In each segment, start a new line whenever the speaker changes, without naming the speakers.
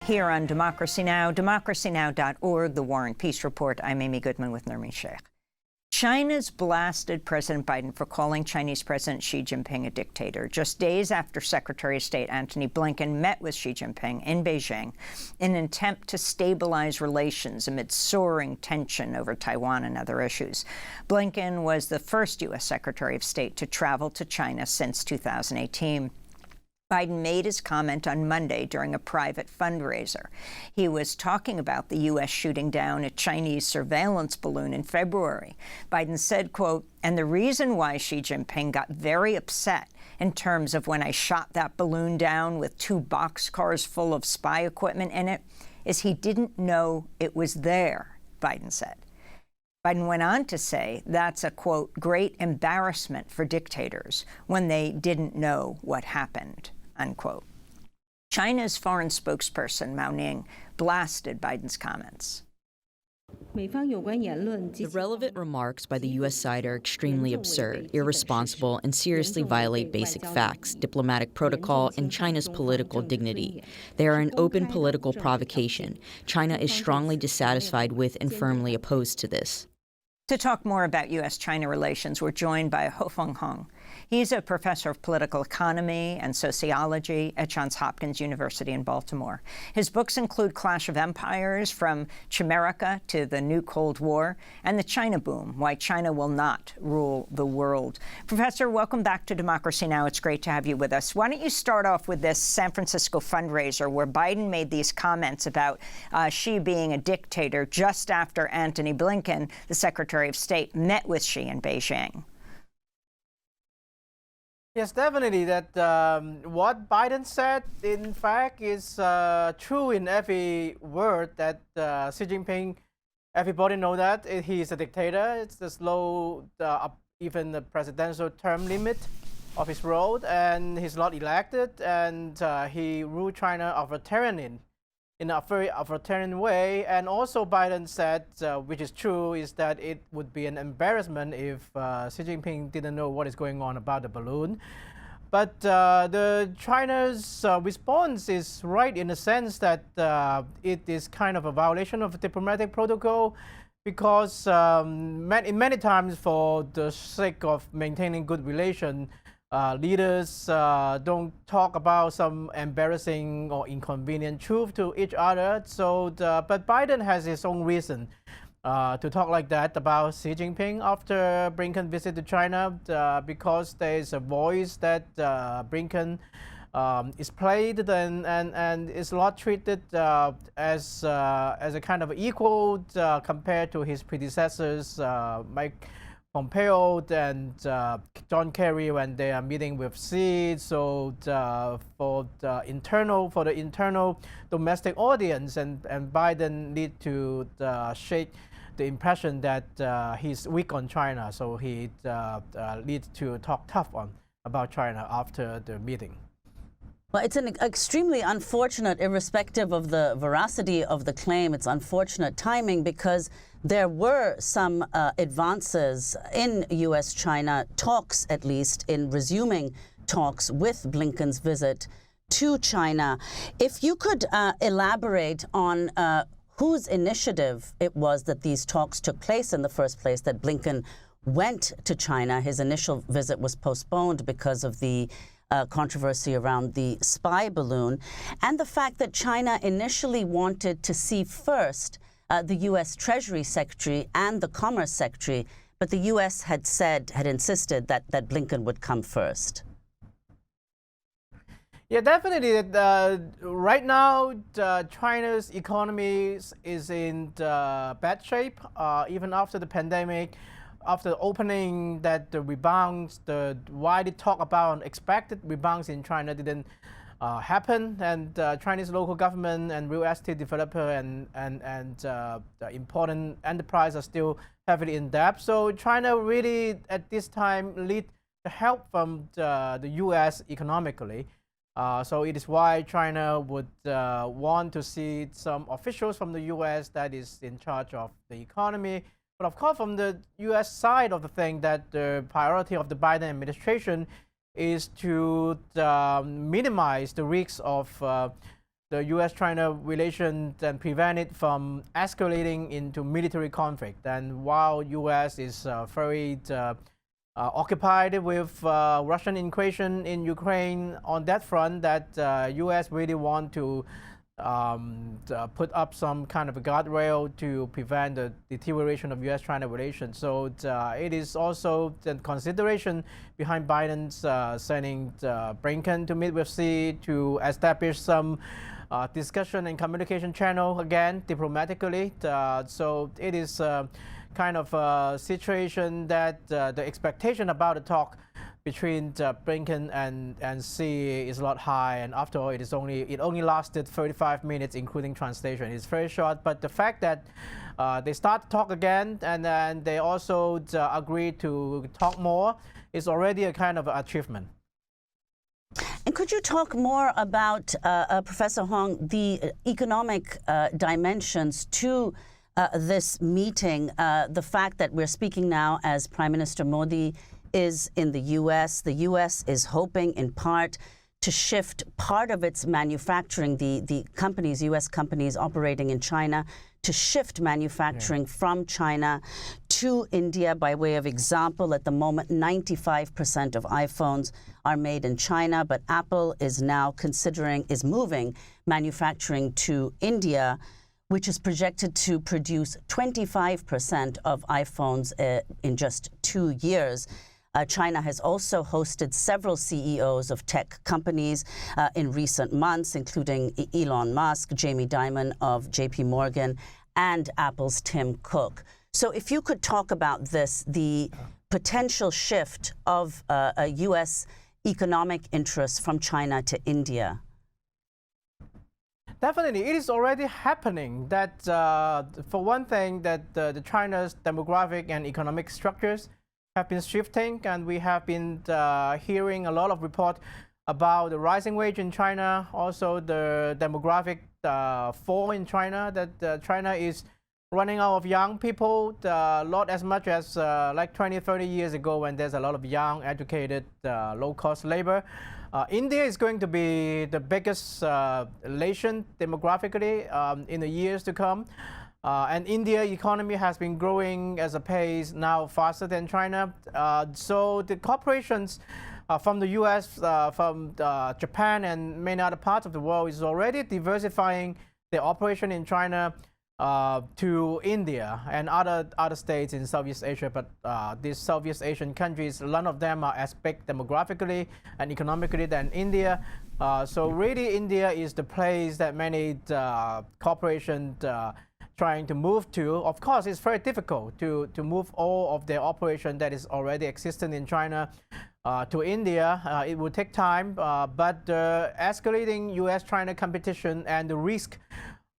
here on Democracy Now!, democracynow.org, The War and Peace Report. I'm Amy Goodman with Nurmi Sheikh. China's blasted President Biden for calling Chinese President Xi Jinping a dictator, just days after Secretary of State Antony Blinken met with Xi Jinping in Beijing in an attempt to stabilize relations amid soaring tension over Taiwan and other issues. Blinken was the first U.S. Secretary of State to travel to China since 2018. Biden made his comment on Monday during a private fundraiser. He was talking about the U.S. shooting down a Chinese surveillance balloon in February. Biden said, quote, "And the reason why Xi Jinping got very upset in terms of when I shot that balloon down with 2 boxcars full of spy equipment in it is he didn't know it was there," Biden said. Biden went on to say that's a, quote, "great embarrassment for dictators when they didn't know what happened," unquote. China's foreign spokesperson, Mao Ning, blasted Biden's comments.
The relevant remarks by the U.S. side are extremely absurd, irresponsible, and seriously violate basic facts, diplomatic protocol, and China's political dignity. They are an open political provocation. China is strongly dissatisfied with and firmly opposed to this.
To talk more about U.S.-China relations, we're joined by Ho-fung Hung. He's a professor of political economy and sociology at Johns Hopkins University in Baltimore. His books include Clash of Empires, From Chimerica to the New Cold War, and The China Boom, Why China Will Not Rule the World. Professor, welcome back to Democracy Now! It's great to have you with us. Why don't you start off with this San Francisco fundraiser where Biden made these comments about Xi being a dictator just after Antony Blinken, the Secretary of State, met with Xi in Beijing.
Yes, definitely. That what Biden said, in fact, is true in every word. That Xi Jinping, everybody know that he is a dictator. It's the slow, even the presidential term limit of his role, and he's not elected, and he ruled China in a very authoritarian way. And also Biden said, which is true, is that it would be an embarrassment if Xi Jinping didn't know what is going on about the balloon. But the China's response is right in the sense that it is kind of a violation of diplomatic protocol, because many times, for the sake of maintaining good relations, leaders don't talk about some embarrassing or inconvenient truth to each other. So, but Biden has his own reason to talk like that about Xi Jinping after Blinken visited China, because there is a voice that Blinken is played and is not treated as a kind of equal compared to his predecessors, Mike Pompeo and John Kerry, when they are meeting with Xi. So for the internal domestic audience, and Biden need to shake the impression that he's weak on China. So he needs to talk tough about China after the meeting.
Well, it's an extremely unfortunate, irrespective of the veracity of the claim, it's unfortunate timing, because there were some advances in U.S.-China talks, at least, in resuming talks with Blinken's visit to China. If you could elaborate on whose initiative it was that these talks took place in the first place, that Blinken went to China. His initial visit was postponed because of the controversy around the spy balloon, and the fact that China initially wanted to see first the U.S. Treasury Secretary and the Commerce Secretary, but the U.S. had insisted that Blinken would come first.
Yeah, definitely. Right now, China's economy is in bad shape, even after the pandemic. After the opening, that the rebounds, the widely talked about expected rebounds in China didn't happen, and Chinese local government and real estate developer and the important enterprise are still heavily in debt. So China really at this time need help from the U.S. economically. So it is why China would want to see some officials from the U.S. that is in charge of the economy. But of course, from the U.S. side of the thing, that the priority of the Biden administration is to minimize the risks of the U.S.-China relations and prevent it from escalating into military conflict. And while U.S. is very occupied with Russian invasion in Ukraine, on that front, that U.S. really want to put up some kind of a guardrail to prevent the deterioration of U.S.-China relations. So it is also the consideration behind Biden's sending Blinken to meet with Xi to establish some discussion and communication channel again diplomatically. So it is kind of a situation that the expectation about the talk between Blinken and Xi is a lot high, and after all, it only lasted 35 minutes, including translation. It's very short, but the fact that they start to talk again, and then they also agree to talk more, is already a kind of achievement.
And could you talk more about, Professor Hung, the economic dimensions to this meeting, the fact that we're speaking now as Prime Minister Modi is in the U.S. The U.S. is hoping, in part, to shift part of its manufacturing, the companies, U.S. companies operating in China, to shift manufacturing from China to India. By way of example, at the moment, 95% of iPhones are made in China, but Apple is now is moving manufacturing to India, which is projected to produce 25% of iPhones in just 2 years. China has also hosted several CEOs of tech companies in recent months, including Elon Musk, Jamie Dimon of JP Morgan, and Apple's Tim Cook. So if you could talk about this, the potential shift of U.S. economic interests from China to India.
Definitely, it is already happening. That, for one thing, that the China's demographic and economic structures have been shifting, and we have been hearing a lot of reports about the rising wage in China, also the demographic fall in China, that China is running out of young people, not as much as like 20, 30 years ago when there's a lot of young, educated, low-cost labor. India is going to be the biggest nation demographically in the years to come. And India economy has been growing as a pace now faster than China. So the corporations from the U.S., from Japan and many other parts of the world is already diversifying their operation in China to India and other states in Southeast Asia. But these Southeast Asian countries, none of them are as big demographically and economically than India. So really India is the place that many corporations trying to move to. Of course, it's very difficult to move all of their operation that is already existent in China to India. It will take time, but the escalating U.S.-China competition and the risk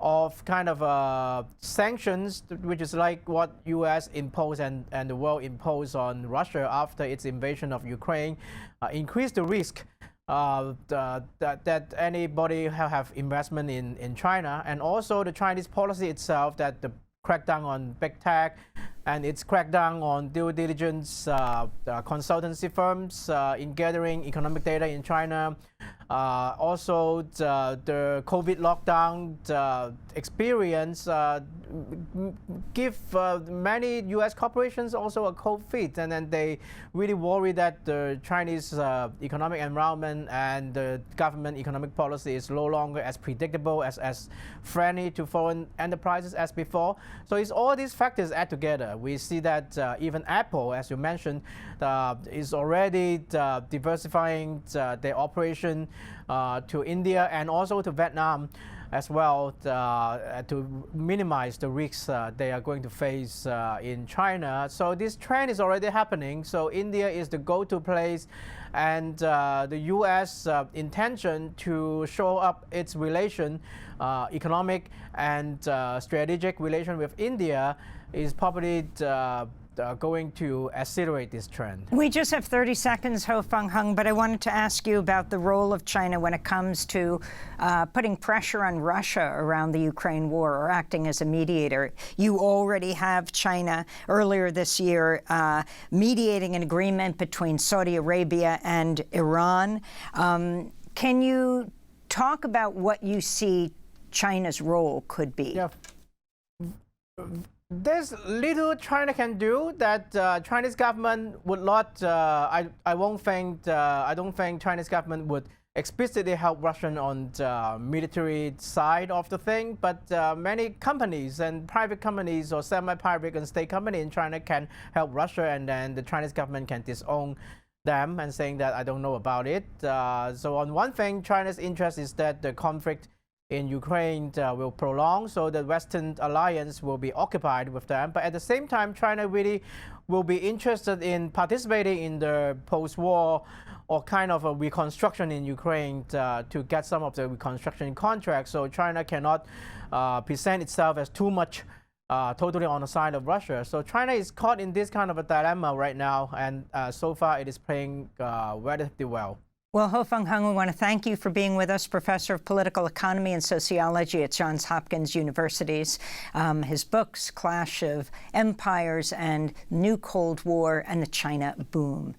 of kind of sanctions, which is like what U.S. imposed and the world imposed on Russia after its invasion of Ukraine, increase the risk that anybody have investment in China, and also the Chinese policy itself, that the crackdown on big tech and its crackdown on due diligence consultancy firms in gathering economic data in China. Also the COVID lockdown experience give many U.S. corporations also a cold feet, and then they really worry that the Chinese economic environment and the government economic policy is no longer as predictable, as friendly to foreign enterprises as before. So it's all these factors add together. We see that even Apple, as you mentioned, is already diversifying their operation to India and also to Vietnam as well, to minimize the risks they are going to face in China. So this trend is already happening. So India is the go-to place, and the U.S. Intention to show up its relation, economic and strategic relation with India, is probably going to accelerate this trend.
We just have 30 seconds, Ho-fung Hung, but I wanted to ask you about the role of China when it comes to putting pressure on Russia around the Ukraine war, or acting as a mediator. You already have China earlier this year mediating an agreement between Saudi Arabia and Iran. Can you talk about what you see China's role could be.
Yeah. There's little China can do that Chinese government would not. I don't think Chinese government would explicitly help Russia on the military side of the thing. But many companies and private companies or semi-private and state companies in China can help Russia, and then the Chinese government can disown them and saying that I don't know about it. So on one thing, China's interest is that the conflict in Ukraine will prolong, so the Western alliance will be occupied with them. But at the same time, China really will be interested in participating in the post-war or kind of a reconstruction in Ukraine to get some of the reconstruction contracts. So China cannot present itself as too much totally on the side of Russia. So China is caught in this kind of a dilemma right now, and so far it is playing relatively well.
Well, Ho-fung Hung, we want to thank you for being with us, professor of political economy and sociology at Johns Hopkins University. His books, Clash of Empires and New Cold War and the China Boom.